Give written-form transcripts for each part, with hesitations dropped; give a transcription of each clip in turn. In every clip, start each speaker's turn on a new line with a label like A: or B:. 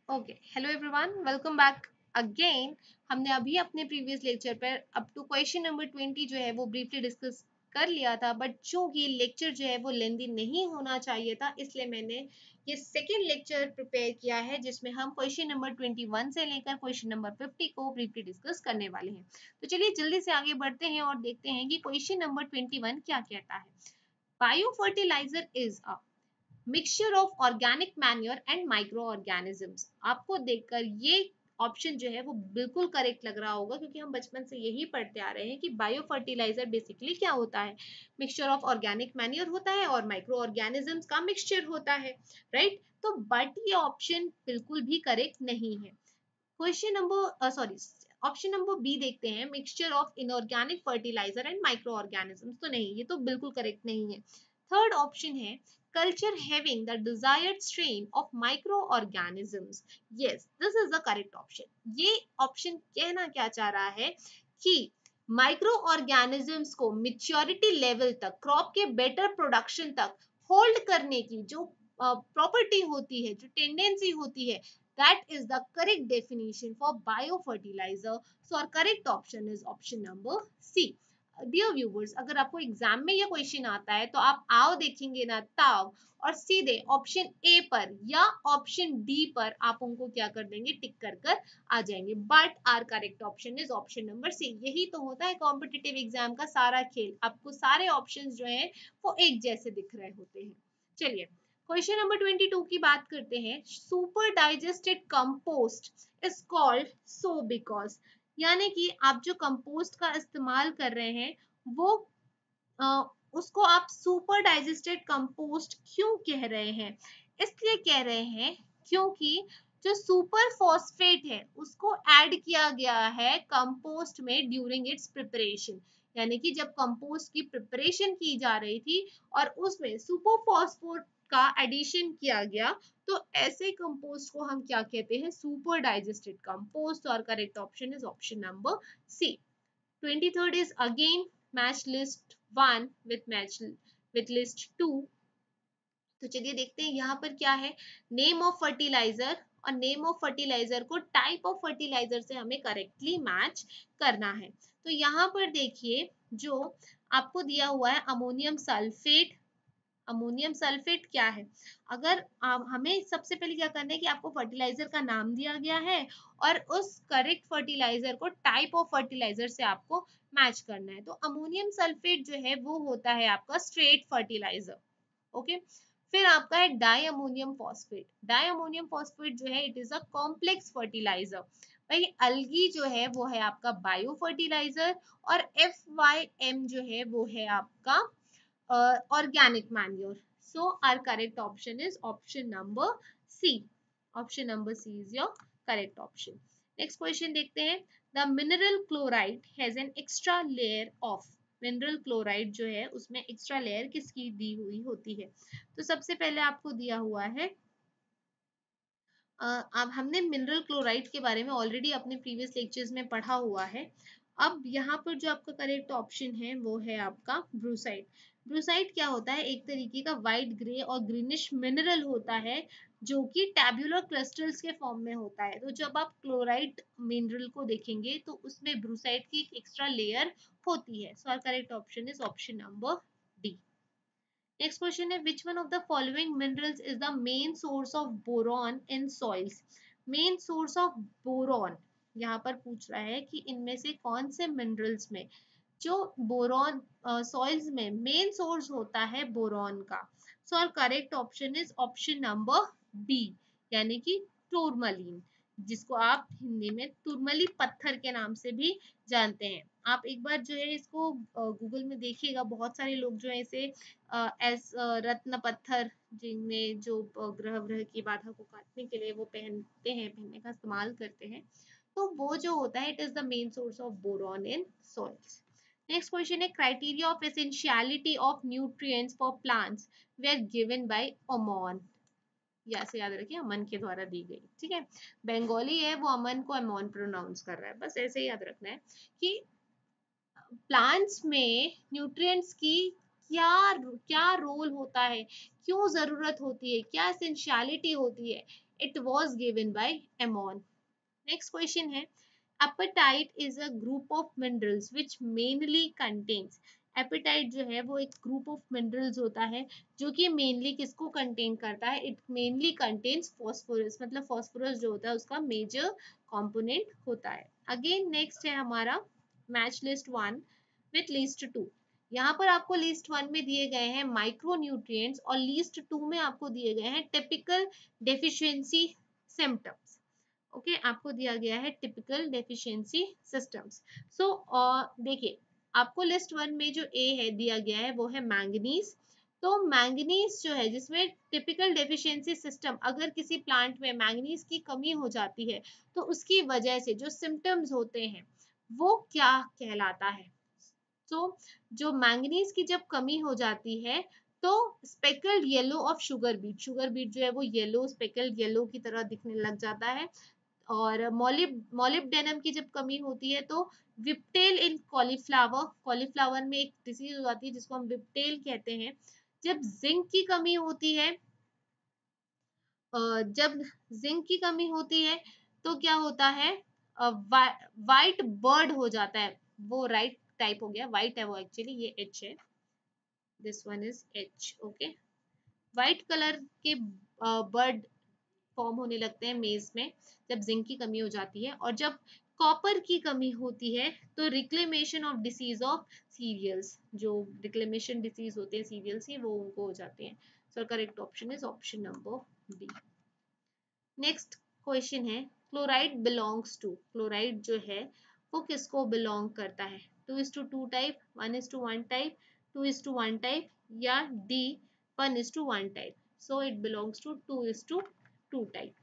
A: Okay, hello everyone, welcome back again. हमने अभी अपने प्रीवियस लेक्चर पर अप टू क्वेश्चन नंबर 20 जो है वो ब्रीफली डिस्कस कर लिया था, बट चूंकि लेक्चर जो है वो लेंदी नहीं होना चाहिए था, इसलिए मैंने ये सेकेंड लेक्चर प्रिपेयर किया है जिसमें हम क्वेश्चन नंबर 21 से लेकर क्वेश्चन नंबर 50 को ब्रीफली डिस्कस करने वाले हैं। तो चलिए जल्दी से आगे बढ़ते हैं और देखते हैं कि क्वेश्चन नंबर 21 क्या कहता है। Bio fertiliser is a mixture of organic manure and microorganisms. आपको देखकर ये ऑप्शन जो है वो बिल्कुल करेक्ट लग रहा होगा, क्योंकि हम बचपन से यही पढ़ते आ रहे हैं कि बायो फर्टिलाइजर बेसिकली क्या होता है। मिक्सचर ऑफ ऑर्गेनिक मैन्योर होता है और माइक्रो ऑर्गेनिजम्स का मिक्सचर होता है, राइट। तो बट ये ऑप्शन बिल्कुल भी करेक्ट नहीं है। Question number sorry option number B देखते हैं, mixture of inorganic fertiliser and microorganisms. तो नहीं, ये तो बिल्कुल करेक्ट नहीं है। थर्ड ऑप्शन है, culture having the desired strain of microorganisms. Yes, this is the correct option. ये ऑप्शन कहना क्या चाह रहा है कि माइक्रो ऑर्गेनिजम्स को मेच्योरिटी लेवल तक, क्रॉप के बेटर प्रोडक्शन तक होल्ड करने की जो प्रॉपर्टी होती है, जो टेंडेंसी होती है, that is the correct definition for biofertilizer. So our correct option is option number C. Dear viewers, अगर आपको एग्जाम में ये क्वेश्चन आता है तो आप आओ देखेंगे ना ताव और सीधे ऑप्शन ए पर या ऑप्शन डी पर आप उनको क्या कर देंगे, टिक कर कर आ जाएंगे। But our correct option is option number C. यही तो होता है कॉम्पिटिटिव एग्जाम का सारा खेल, आपको सारे ऑप्शंस जो हैं वो एक जैसे दिख रहे होते हैं। चलिए क्वेश्चन नंबर 22 की बात करते हैं। Super digested compost is called so because, यानी कि आप जो कंपोस्ट का इस्तेमाल कर रहे हैं वो उसको आप सुपर डाइजेस्टेड कंपोस्ट क्यों कह रहे हैं। इसलिए कह रहे हैं क्योंकि जो सुपर फॉस्फेट है उसको ऐड किया गया है कंपोस्ट में ड्यूरिंग इट्स प्रिपरेशन। यानी कि जब कंपोस्ट की प्रिपरेशन की जा रही थी और उसमें सुपर फॉस्फेट का एडिशन किया गया, तो ऐसे कंपोस्ट को हम क्या कहते हैं, सुपर डाइजेस्टेड कंपोस्ट। और correct option is option number C. 23rd is again match list 1 with list 2। तो चलिए देखते हैं यहाँ पर क्या है। नेम ऑफ फर्टिलाइजर, और नेम ऑफ फर्टिलाइजर को टाइप ऑफ फर्टिलाइजर से हमें करेक्टली मैच करना है। तो यहाँ पर देखिए जो आपको दिया हुआ है अमोनियम सल्फेट। अमोनियम सल्फेट क्या है, अगर हमें सबसे पहले क्या करना है कि आपको फर्टिलाइजर का नाम दिया गया है और उस करेक्ट फर्टिलाइजर को टाइप ऑफ फर्टिलाइजर से आपको मैच करना है। तो अमोनियम सल्फेट जो है वो होता है आपका स्ट्रेट फर्टिलाइजर। ओके, फिर आपका है di ammonium phosphate. Di ammonium phosphate जो है it is a complex fertiliser. भाई अलगी जो है वो है आपका बायो फर्टिलाइजर, और FYM जो है वो है आपका organic manure. So our correct option is option number C. Option number C is your correct option. Next question देखते हैं। The mineral chloride has an extra layer of, mineral chloride जो है उसमें एक्स्ट्रा लेयर किसकी दी हुई होती है। तो सबसे पहले आपको दिया हुआ है, अब हमने मिनरल क्लोराइड के बारे में ऑलरेडी अपने प्रीवियस लेक्चर्स में पढ़ा हुआ है। अब यहाँ पर जो आपका करेक्ट ऑप्शन है वो है आपका ब्रूसाइड। ब्रूसाइड क्या होता है, एक तरीके का वाइट ग्रे और ग्रीनिश मिनरल होता है जो कि टैब्यूलर क्रिस्टल्स के फॉर्म में होता है। तो जब आप क्लोराइड मिनरल को देखेंगे तो उसमें ब्रूसाइड की एक एक्स्ट्रा लेयर होती है। So our correct option is option number D. Next question है, which one of the following minerals is the main source of boron in soils? Main source of boron यहाँ पर पूछ रहा है कि इनमें से कौन से मिनरल्स में जो बोरॉन सॉइल्स में मेन सोर्स होता है बोरॉन का। So our correct option is option number B, यानी कि टूरमलीन, जिसको आप हिंदी में तुरमली पत्थर के नाम से भी जानते हैं। आप एक बार जो है इसको गूगल में देखिएगा, बहुत सारे लोग जो है इसे रत्न पत्थर, जिनमें जो ग्रह ग्रह की बाधा को काटने के लिए वो पहनते हैं, पहनने का इस्तेमाल करते हैं, तो वो जो होता है it is the main source of boron in soils. Next question है, criteria of essentiality of nutrients for plants were given by Aman. या से याद रखिए, अमन के द्वारा दी गई, ठीक है। बंगाली है वो अमन को अमन प्रोनाउंस कर रहा है, बस ऐसे ही याद रखना है कि प्लांट्स में न्यूट्रिएंट्स की क्या क्या रोल होता है, क्यों जरूरत होती है, क्या एसेंशियलिटी होती है। It was given by Ammon. Next question है, apatite is a group of minerals which mainly contains, apatite जो है वो एक ग्रुप ऑफ मिनरल्स होता है जो कि मेनली किसको कंटेन करता है, इट मेनली कंटेन्स फॉस्फोरस, मतलब फॉस्फोरस जो होता है उसका मेजर कंपोनेंट होता है। अगेन नेक्स्ट है हमारा मैच लिस्ट 1 विथ लिस्ट 2। यहाँ पर आपको लिस्ट 1 में दिए गए हैं माइक्रो न्यूट्रिएंट्स और लिस्ट 2 में आपको दिए गए हैं टिपिकल डेफिशिएंसी सिम्टम्स। ओके आपको दिया गया है टिपिकल डेफिशिएंसी सिस्टम्स। सो देखिए आपको लिस्ट 1 में जो ए है दिया गया है वो है मैंगनीज। तो मैंगनीज जो है जिसमें टिपिकल डेफिशिएंसी सिस्टम, अगर किसी प्लांट में मैंगनीज की कमी हो जाती है तो उसकी वजह से जो सिम्टम्स होते हैं वो क्या कहलाता है। तो जो मैंगनीज की जब कमी हो जाती है तो speckled yellow of sugar beet, sugar beet जो है वो येलो, स्पेकल्ड येलो की तरह दिखने लग जाता है। और मोलिब्डेनम की जब कमी होती है तो विप्टेल इन कॉलीफ्लावर, कॉलीफ्लावर में एक डिसीज हो जाती है जिसको हम विप्टेल कहते हैं। जब जिंक की कमी होती है, जब जिंक की कमी होती है तो क्या होता है, वाइट बर्ड हो जाता है, वो राइट टाइप हो गया, वाइट है वो एक्चुअली, ये एच है, this one is H. Okay white colour के बर्ड फॉर्म होने लगते हैं मेज में जब जिंक की कमी हो जाती है। और जब कॉपर की कमी होती है तो reclamation of disease of cereals, जो रिक्लेमेशन डिसीज होते हैं सीरियल्स की वो उनको हो जाते हैं। So correct option is option number D. Next question है, क्लोराइड बिलोंग्स टू, क्लोराइड जो है वो किसको बिलोंग करता है, 2:2 टाइप, 1:1 टाइप, 2:1 टाइप या D 1:1 type. So it belongs to 2:2 type.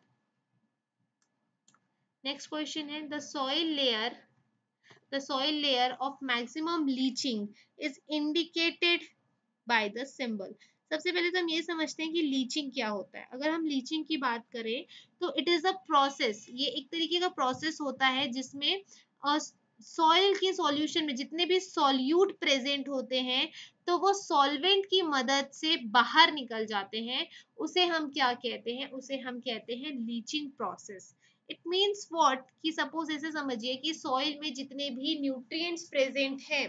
A: Next question है, the soil layer of maximum leaching is indicated by the symbol। सबसे पहले तो हम ये समझते हैं कि लीचिंग क्या होता है। अगर हम लीचिंग की बात करें तो इट इज अ प्रोसेस, ये एक तरीके का प्रोसेस होता है जिसमें सॉइल के सॉल्यूशन में जितने भी सॉल्यूट प्रेजेंट होते हैं तो वो सॉल्वेंट की मदद से बाहर निकल जाते हैं। उसे हम क्या कहते हैं, उसे हम कहते हैं leaching process. It means what, कि सपोज ऐसे समझिए कि सॉइल में जितने भी न्यूट्रिएंट्स प्रेजेंट हैं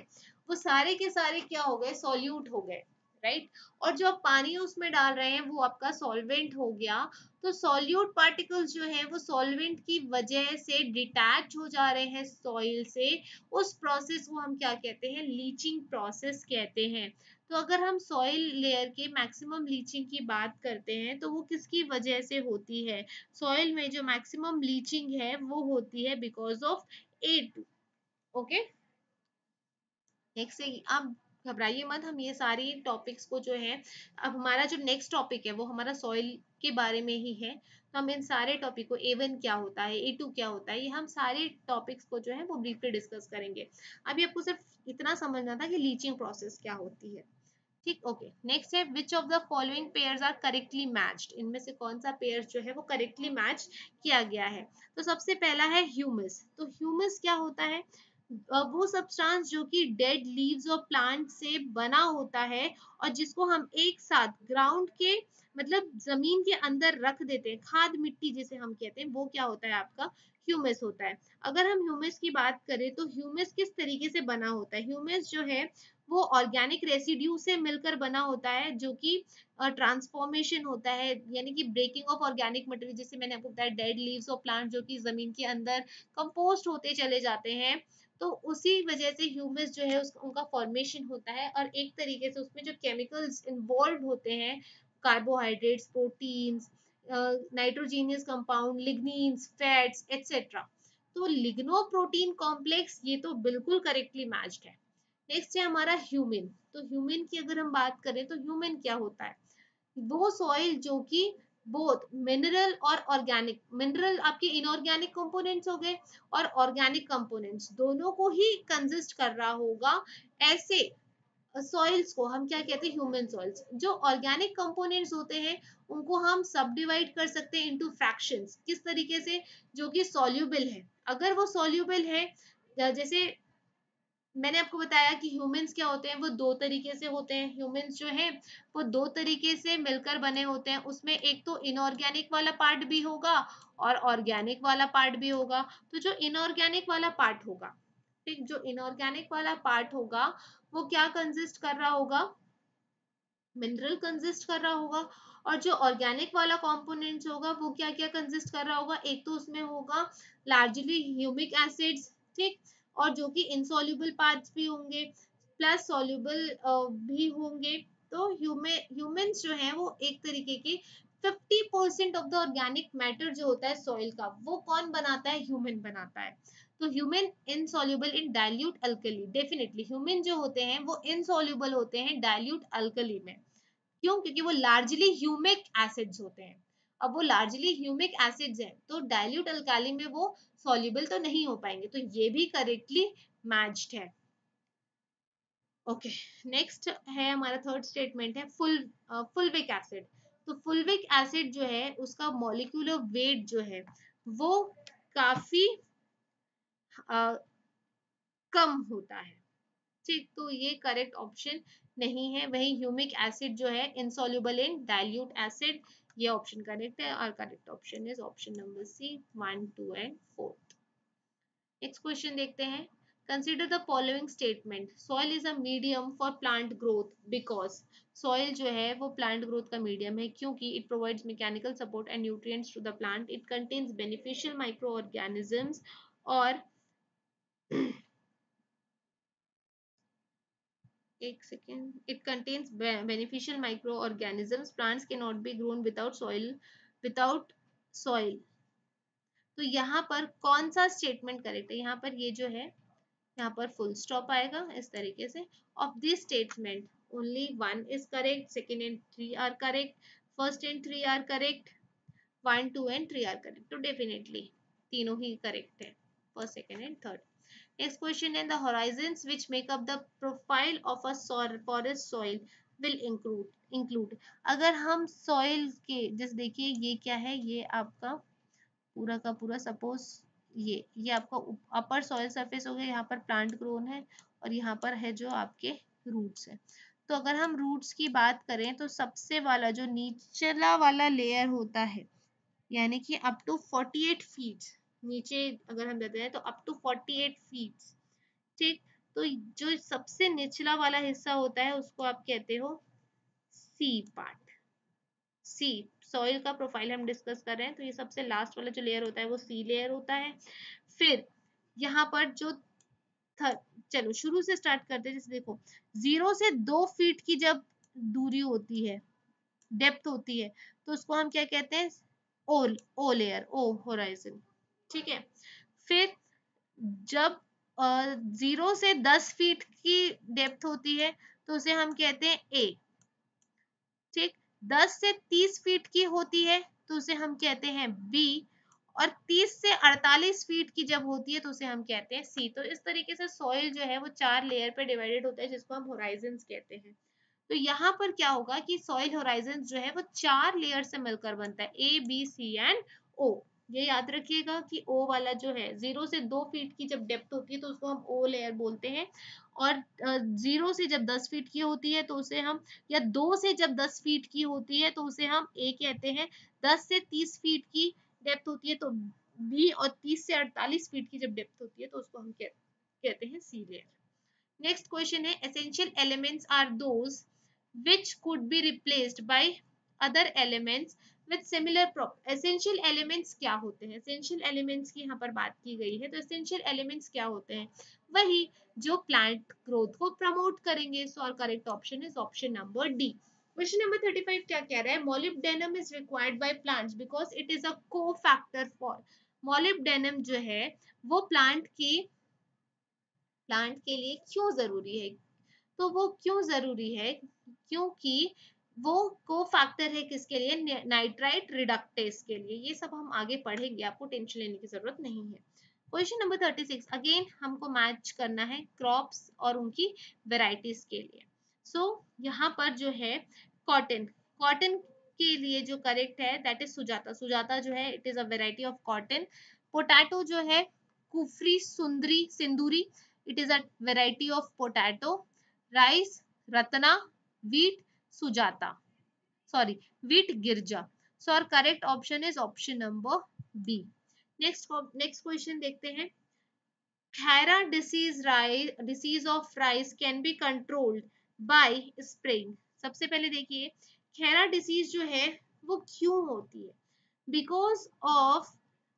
A: वो सारे के सारे क्या हो गए, सॉल्यूट हो गए, राइट। और जो आप पानी उसमें डाल रहे हैं वो आपका सॉल्वेंट हो गया। तो सॉल्यूट पार्टिकल्स जो है वो सॉल्वेंट की वजह से डिटैच हो जा रहे हैं सॉइल से, उस प्रोसेस को हम क्या कहते हैं, लीचिंग प्रोसेस कहते हैं। तो अगर हम सॉइल लेयर के मैक्सिमम लीचिंग की बात करते हैं तो वो किसकी वजह से होती है, सॉइल में जो मैक्सिमम लीचिंग है वो होती है because of A2। Okay next, आप घबराइए मत, हम ये सारी टॉपिक्स को जो है, अब हमारा जो नेक्स्ट टॉपिक है वो हमारा सॉइल के बारे में ही है। तो हम इन सारे टॉपिक को, A1 क्या होता है, A2 क्या होता है, ये हम सारे टॉपिक्स को जो है वो ब्रीफली डिस्कस करेंगे। अभी आपको सिर्फ इतना समझना था कि लीचिंग प्रोसेस क्या होती है, ठीक। ओके नेक्स्ट है, which of the following pairs are correctly matched, इनमें से कौन सा पेयर जो है वो करेक्टली मैच किया गया है। तो सबसे पहला है ह्यूमस। तो ह्यूमस क्या होता है, वो सब्सटेंस जो कि डेड लीव्स और प्लांट से बना होता है और जिसको हम एक साथ ग्राउंड के, मतलब जमीन के अंदर रख देते हैं, खाद मिट्टी जिसे हम कहते हैं, वो क्या होता है आपका ह्यूमस होता है। अगर हम ह्यूमस की बात करें तो ह्यूमस किस तरीके से बना होता है, ह्यूमस जो है वो ऑर्गेनिक रेसिड्यू से मिलकर बना होता है जो कि ट्रांसफॉर्मेशन होता है, यानी कि ब्रेकिंग ऑफ ऑर्गेनिक मटेरियल, जैसे मैंने आपको बताया डेड लीव्स और प्लांट जो कि जमीन के अंदर कंपोस्ट होते चले जाते हैं, तो उसी वजह से ह्यूमस जो है उनका फॉर्मेशन होता है। और एक तरीके से उसमें जो केमिकल्स इन्वॉल्व होते हैं, carbohydrates, proteins, nitrogenous compound, lignins, fats etcetera, तो लिग्नो प्रोटीन कॉम्प्लेक्स, ये तो बिल्कुल करेक्टली मैच्ड है। नेक्स्ट है हमारा ह्यूमन। तो ह्यूमन की अगर हम बात करें तो ह्यूमन क्या होता है, वो सॉइल जो कि बोथ मिनरल और ऑर्गेनिक, मिनरल आपके इनऑर्गेनिक कंपोनेंट्स हो गए और ऑर्गेनिक कंपोनेंट्स दोनों को ही कंसिस्ट कर रहा होगा, ऐसे सॉइल्स को हम क्या कहते हैं, ह्यूमन सॉइल्स। जो ऑर्गेनिक कंपोनेंट्स होते हैं उनको हम सब डिवाइड कर सकते हैं इनटू फ्रैक्शंस, किस तरीके से, जो कि सॉल्यूबल है। अगर वो सॉल्यूबल है, जैसे मैंने आपको बताया कि ह्यूमंस क्या होते हैं, वो दो तरीके से होते हैं। ह्यूमंस जो है वो दो तरीके से मिलकर बने होते हैं। उसमें एक तो इनऑर्गेनिक वाला पार्ट भी होगा और ऑर्गेनिक वाला पार्ट भी होगा। तो जो इनऑर्गेनिक वाला पार्ट होगा, ठीक, जो इनऑर्गेनिक वाला पार्ट होगा वो क्या कंसिस्ट कर रहा होगा, मिनरल कंसिस्ट कर रहा होगा। और जो ऑर्गेनिक वाला कंपोनेंट्स होगा वो क्या क्या कंसिस्ट कर रहा होगा, एक तो उसमें होगा लार्जली ह्यूमिक एसिड्स, ठीक, और जो कि इनसॉल्युबल पार्ट्स भी होंगे प्लस सॉल्युबल भी होंगे। तो ह्यूमंस जो है वो एक तरीके के 50% ऑफ द ऑर्गेनिक मैटर जो होता है सॉइल का, वो कौन बनाता है, ह्यूमन बनाता है। तो human insoluble in dilute alkali, definitely human जो होते हैं वो इनसॉल्युबल होते हैं डाइल्यूट अल्कली में। क्यों? क्योंकि वो लार्जली ह्यूमिक एसिड्स होते हैं। अब वो लार्जली ह्यूमिक एसिड्स हैं तो डाइल्यूट अल्काली में वो सॉल्युबल तो नहीं हो पाएंगे। तो ये भी करेक्टली मैच्ड है। ओके, नेक्स्ट है हमारा थर्ड स्टेटमेंट है फुलविक एसिड। तो फुलविक एसिड जो है उसका मॉलिक्यूलर वेट जो है वो काफी अ, कम होता है, ठीक। तो ये करेक्ट ऑप्शन नहीं है। वही ह्यूमिक एसिड जो है इनसॉल्युबल इन डाइल्यूट एसिड, ये ऑप्शन करेक्ट है। और correct option is option number C, 1, 2 and 4। Next question देखते हैं। Consider the following statement, soil is a medium for plant growth because, soil जो है वो प्लांट ग्रोथ का मीडियम है क्योंकि it provides mechanical support and nutrients to the plant, it contains beneficial microorganisms, और एक second, it contains beneficial micro organisms, plants can not be grown without soil. तो यहाँ पर कौन सा स्टेटमेंट करेक्ट है, यहाँ पर ये जो है यहाँ पर फुल स्टॉप आएगा इस तरीके से। Of this statement only one is correct, second and three are correct, first and three are correct, 1, 2 and 3 are correct. तो डेफिनेटली तीनों ही करेक्ट है, first, second and third. Next question, in the horizons which make up the profile of a forest soil will include। अगर हम soil के जैसे देखिए ये क्या है, ये आपका पूरा का पूरा सपोज ये आपका अपर सॉइल सरफेस हो गया, यहाँ पर प्लांट ग्रोन है और यहाँ पर है जो आपके रूट्स है। तो अगर हम रूट्स की बात करें तो सबसे वाला जो नीचला वाला लेयर होता है, यानी कि अप टू 48 फीट नीचे अगर हम देते हैं तो अप टू 48 फीट, ठीक। तो जो सबसे निचला वाला हिस्सा होता है उसको आप कहते हो सी पार्ट। सी, सॉइल का प्रोफाइल हम डिस्कस कर रहे हैं तो ये सबसे लास्ट वाला जो लेयर होता है वो सी लेयर होता है। फिर यहाँ पर जो चलो शुरू से स्टार्ट करते हैं। जैसे देखो 0 से 2 फीट की जब दूरी होती है, डेप्थ होती है, तो उसको हम क्या कहते हैं, ओ लेयर, ओ होराइजन, ठीक है। फिर जब 0 से 10 फीट की डेप्थ होती है तो उसे हम कहते हैं ए, ठीक। 10 से 30 फीट की होती है तो उसे हम कहते हैं बी, और 30 से 48 फीट की जब होती है तो उसे हम कहते हैं सी। तो इस तरीके से सॉइल जो है वो 4 लेयर पे डिवाइडेड होता है जिसको हम होराइजन कहते हैं। तो यहाँ पर क्या होगा कि सॉइल होराइजन जो है वो 4 लेयर से मिलकर बनता है, ए बी सी एंड ओ। ये याद रखिएगा कि ओ वाला जो है 0 से 2 फीट की जब डेप्थ होती है तो उसको हम ओ लेयर बोलते हैं, और 0 से जब 10 फीट की होती है तो उसे हम, या 2 से जब 10 फीट की होती है तो उसे हम ए कहते हैं। 10 से 30 फीट की डेप्थ होती है तो बी, और 30 से 48 फीट की जब डेप्थ होती है तो उसको हम कहते हैं सी लेयर। नेक्स्ट क्वेश्चन है, essential elements are those which could be replaced by other elements with similar essential elements क्या होते हैं, essential elements की यहाँ पर बात की गई है। तो essential elements क्या होते हैं, वही जो प्लांट ग्रोथ को प्रमोट करेंगे। सो और correct option is option number D. Question number 35 क्या कह रहा है, molybdenum is required by plants because it is अ को फैक्टर फॉर। मोलिब्डेनम जो है वो प्लांट के लिए क्यों जरूरी है, तो वो क्यों जरूरी है, क्योंकि वो को फैक्टर है किसके लिए, नाइट्राइट रिडक्टेस के लिए। ये सब हम आगे पढ़ेंगे, आपको टेंशन लेने की जरूरत नहीं है। क्वेश्चन नंबर 36 अगेन हमको मैच करना है क्रॉप्स और उनकी वेराइटीज के लिए। यहाँ पर जो है कॉटन, कॉटन के लिए जो करेक्ट है दैट इज सुजाता। सुजाता जो है it is a variety of cotton. Potato जो है कुफरी सुंदरी सिंदूरी, It is a variety of potato, rice, ratna, wheat, sujata. Sorry, wheat girja. So our correct option is option number B. Next question देखते हैं. Khera disease of rice can be controlled by spraying. सबसे पहले देखिए Khaira disease जो है वो क्यों होती है? Because of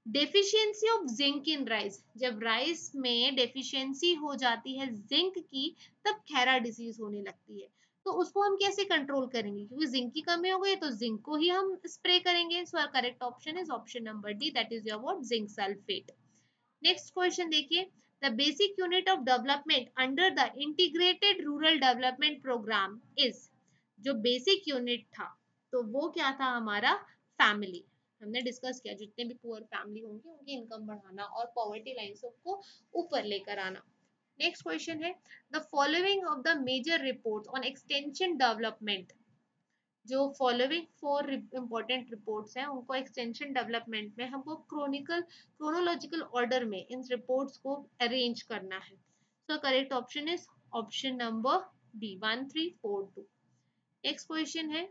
A: deficiency of zinc in rice. जब राइस में डेफिशिएंसी हो जाती है जिंक की तब खैरा डिसीज होने लगती है. तो उसको हम कैसे कंट्रोल करेंगे? क्योंकि जिंक की कमी हो गई तो जिंक को ही हम स्प्रे करेंगे. So our correct option is option number D, that is your what, zinc sulphate. Next question देखिए. The basic unit of development under the integrated rural development programme is. जो बेसिक यूनिट था तो वो क्या था हमारा? Family. हमने discuss किया जितने भी पुअर फैमिली होंगे उनकी इनकम बढ़ाना और पॉवर्टी लाइन को ऊपर लेकर आना. नेक्स्ट क्वेश्चन है. The following of the major reports on extension development. जो फॉलोइंग 4 इंपॉर्टेंट रिपोर्ट्स हैं उनको एक्सटेंशन डेवलपमेंट में हमको क्रोनोलॉजिकल ऑर्डर में इन रिपोर्ट्स को अरेंज करना है. सो correct option is option number D, 1342. Next question है.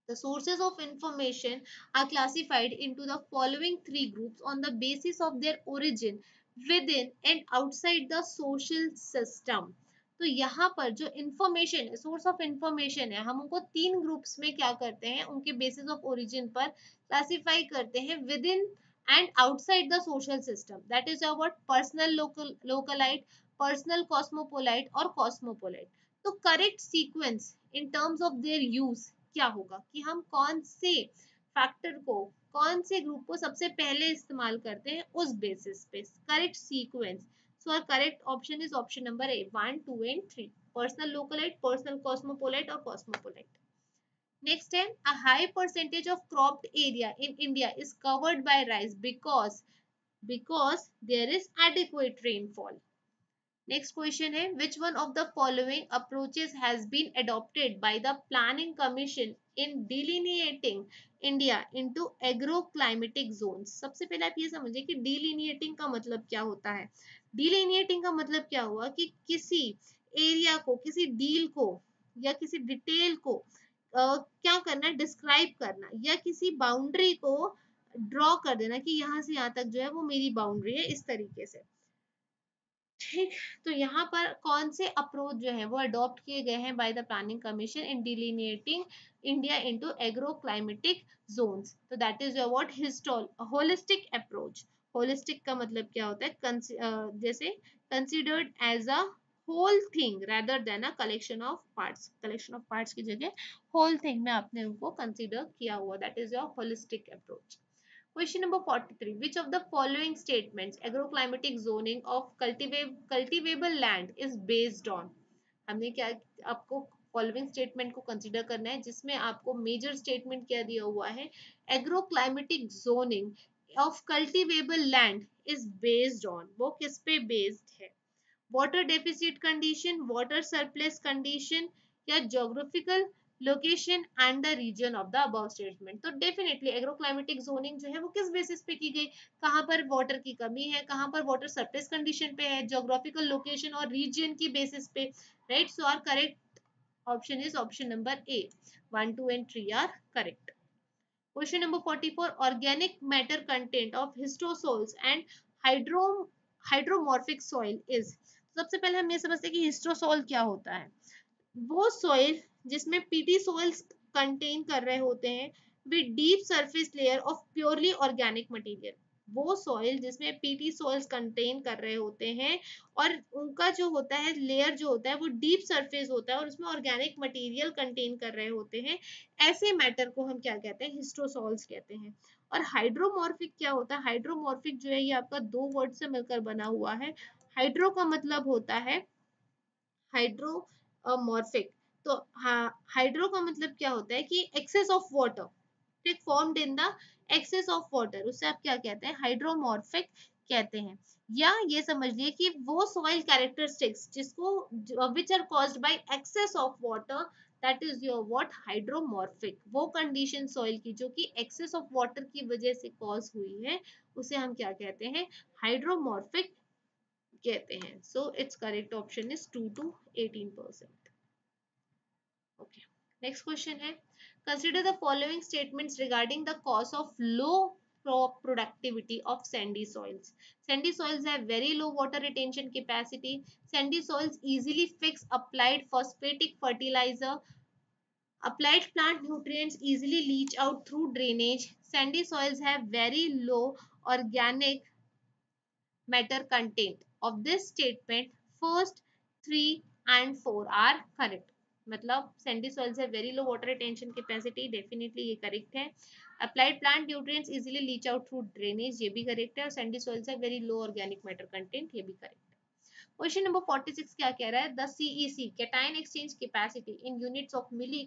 A: The sources of information are classified into the following three groups on the basis of their origin within and outside the social system. तो यहाँ पर जो information है, source of information है, हम उनको तीन ग्रुप्स में क्या करते हैं, उनके बेसिस ऑफ ओरिजिन पर क्लासिफाई करते हैं within and outside the social system. That is about personal localite, personal cosmopolite और कॉस्मोपोलाइट. तो correct sequence in terms of their use क्या होगा कि हम कौन से फैक्टर को, कौन से ग्रुप को सबसे पहले इस्तेमाल करते हैं उस बेसिस पे. Correct sequence. So our correct option is option number A, 1 2 and 3. Personal localite, personal cosmopolite और कॉस्मोपोलाइट. नेक्स्ट है. A high percentage of cropped area in India is covered by rice because there is adequate rainfall. Next question है. Which one of the following approaches has been adopted by the Planning Commission in delineating India into agroclimatic zones? सबसे पहले आप ये समझिए कि delineating का मतलब क्या होता है. delineating का मतलब क्या हुआ कि किसी एरिया को, किसी डील को या किसी डिटेल को क्या करना, डिस्क्राइब करना या किसी बाउंड्री को ड्रॉ कर देना कि यहाँ से यहाँ तक जो है वो मेरी बाउंड्री है, इस तरीके से. ठीक. तो यहाँ पर कौन से अप्रोच जो है वो अडॉप्ट किए गए हैं by the planning commission in delineating India into agro climatic zones? तो that is your what, holistic approach. Holistic का मतलब क्या होता है? जैसे considered as a whole thing rather than a collection of parts. Collection of parts की जगह whole thing में आपने उनको कंसिडर किया हुआ. That is your holistic approach. Question number 43. Which of the following statements agroclimatic zoning of cultivable land is based on? हमने क्या, आपको फॉलोइंग स्टेटमेंट को कंसीडर करना है जिसमें आपको मेजर स्टेटमेंट क्या दिया हुआ है, agroclimatic zoning of cultivable land is based on. वो किस पे बेस्ड है? Water deficit condition, water surplus condition या geographical location and the reason of the above statement. तो डेफिनेटली एग्रोक्लाइमेटिक जोनिंग जो है वो किस बेसिस पे की गई, कहाँ पर वाटर की कमी है, कहाँ पर वाटर सरप्लस कंडीशन पे है, ज्योग्राफिकल लोकेशन और रीजन की बेसिस पे. Right. So our correct option is option number A. 1 2 and 3 are correct. Question number 44. Organic matter content of histosols and hydromorphic soil is. सबसे पहले हम ये समझते हैं कि हिस्टोसोल क्या होता है. वो सॉइल जिसमें पीटी सॉइल्स कंटेन कर रहे होते हैं with deep surface layer of purely organic material. वो सॉइल जिसमें पीटी सॉइल्स कंटेन कर रहे होते हैं और उनका जो होता है लेयर जो होता है वो डीप सरफेस होता है और उसमें ऑर्गेनिक मटेरियल कंटेन कर रहे होते हैं, ऐसे मैटर को हम क्या कहते हैं, हिस्टोसॉल्स कहते हैं. और हाइड्रोमॉर्फिक क्या होता है? हाइड्रोमॉर्फिक जो है ये आपका दो वर्ड से मिलकर बना हुआ है. हाइड्रो का मतलब होता है हाइड्रोमॉर्फिक. तो हाइड्रो का मतलब क्या होता है कि एक्सेस ऑफ वाटर, ठीक, formed in the excess of water, उससे आप क्या कहते हैं, हाइड्रोमॉर्फिक कहते हैं. या ये समझ लिए कि वो सॉइल कैरेक्टरिस्टिक्स जिसको which are caused by excess of water, that is your what, hydromorphic. वो कंडीशन सॉइल की जो कि एक्सेस ऑफ वाटर की वजह से कॉज हुई है उसे हम क्या कहते हैं, हाइड्रोमॉर्फिक कहते हैं. So its correct option is 2 to 18%. Okay. Next question है. Consider the following statements regarding the cause of low crop productivity of sandy soils. Sandy soils have very low water retention capacity. Sandy soils easily fix applied phosphatic fertilizer. Applied plant nutrients easily leach out through drainage. Sandy soils have very low organic matter content. Of this statement, first 3 and 4 are correct. मतलब sandy soils have very low water retention capacity, definitely ये correct है. Applied plant nutrients easily leach out through drainage, ये भी correct है. और sandy soils have very low organic matter content, ये भी correct है. क्वेश्चन नंबर 46 क्या कह रहा है? The CEC cation exchange capacity in units of milli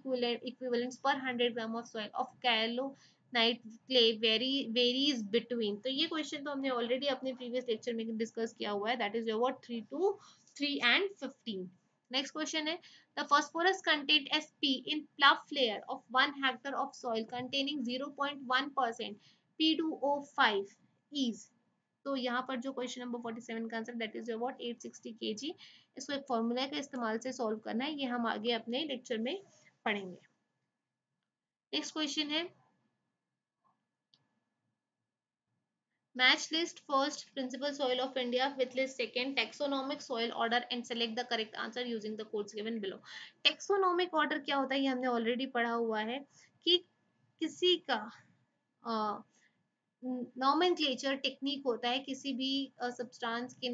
A: equivalents per 100 gram of soil of kaolinite clay varies between. तो ये क्वेश्चन तो हमने ऑलरेडी अपने प्रीवियस लेक्चर में डिस्कस किया हुआ है. That is your 3 and 15. Next question है the phosphorus content SP in plough layer of 1 hectare of soil containing 0.1% P2O5 is. तो यहाँ पर जो क्वेश्चन नंबर 47 का answer that is about 860 kg. इसको एक फॉर्मूला के इस्तेमाल से सॉल्व करना है, ये हम आगे अपने लेक्चर में पढ़ेंगे. नेक्स्ट क्वेश्चन है match list first principle soil of India with list second taxonomic soil order and select the correct answer using the codes given below. Taxonomic order क्या होता है ये हमने ऑलरेडी पढ़ा हुआ है कि किसी का नॉमेनक्लेचर टेक्निक होता है किसी भी सब्सटेंस के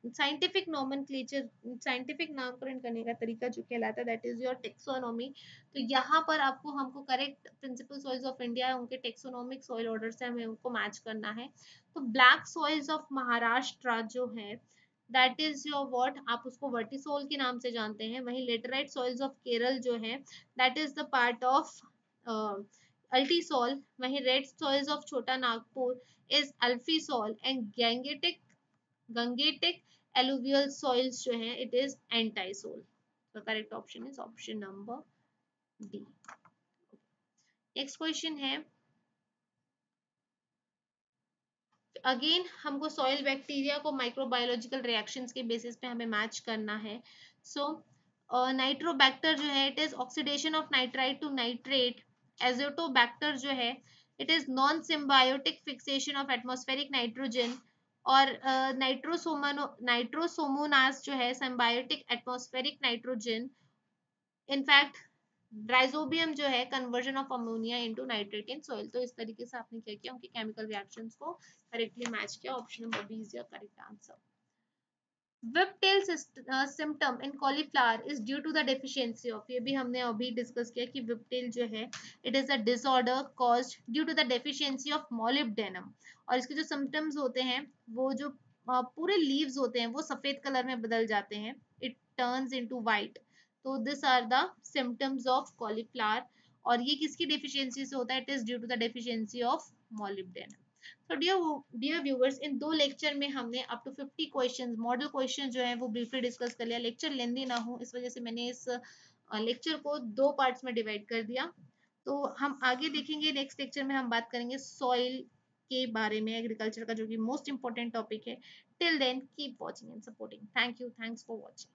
A: साइंटिफिक नॉमेनक्लेचर, साइंटिफिक नामकरण करने का तरीका जो कहलाता है दैट इज योर टेक्सोनॉमी. तो यहाँ पर आपको हमको correct principal soils of India है उनके टेक्सोनॉमिक सॉइल ऑर्डर से हमें उनको मैच करना है. तो ब्लैक सॉइल्स ऑफ महाराष्ट्र जो है दैट इज योर व्हाट, आप उसको वर्टिसोल के नाम से जानते हैं. वहीं लेटराइट सॉइल्स ऑफ केरल जो है that is the part of ultisol. वहीं red soils of Chota Nagpur is alfisol and gangetic alluvial soils जो है it is entisol. The correct option is option number D. Next question है अगेन हमको soil bacteria को microbiological reactions के basis पे हमें match करना है. सो नाइट्रोबैक्टर जो है it is oxidation of nitrite to nitrate. Azotobacter जो है it is non symbiotic fixation of atmospheric nitrogen. और नाइट्रोसोमोनास जो है symbiotic atmospheric nitrogen. In fact rhizobium जो है conversion of ammonia into nitrate in soil. तो इस तरीके से आपने क्या किया उनके केमिकल रिएक्शंस को करेक्टली मैच किया. Option number B is your correct answer. whiptail symptom in cauliflower is due to the deficiency of, ये भी हमने अभी डिस्कस किया कि whiptail जो है it is a disorder caused due to the deficiency of molybdenum. और इसके जो symptoms होते हैं वो जो पूरे leaves होते हैं वो सफेद कलर में बदल जाते हैं. it turns into white. तो these are the symptoms of cauliflower. और ये किसकी deficiency से होता है? it is due to the deficiency of molybdenum. तो डियर व्यूअर्स इन दो लेक्चर में हमने up to 50 questions model question जो है वो ब्रीफली डिस्कस कर लिया. लेक्चर लेंदी ना हो इस वजह से मैंने इस लेक्चर को दो पार्ट्स में डिवाइड कर दिया. तो हम आगे देखेंगे नेक्स्ट लेक्चर में हम बात करेंगे सॉइल के बारे में, एग्रीकल्चर का जो कि मोस्ट इंपॉर्टेंट टॉपिक है. Till then keep watching and supporting. Thank you. Thanks for watching.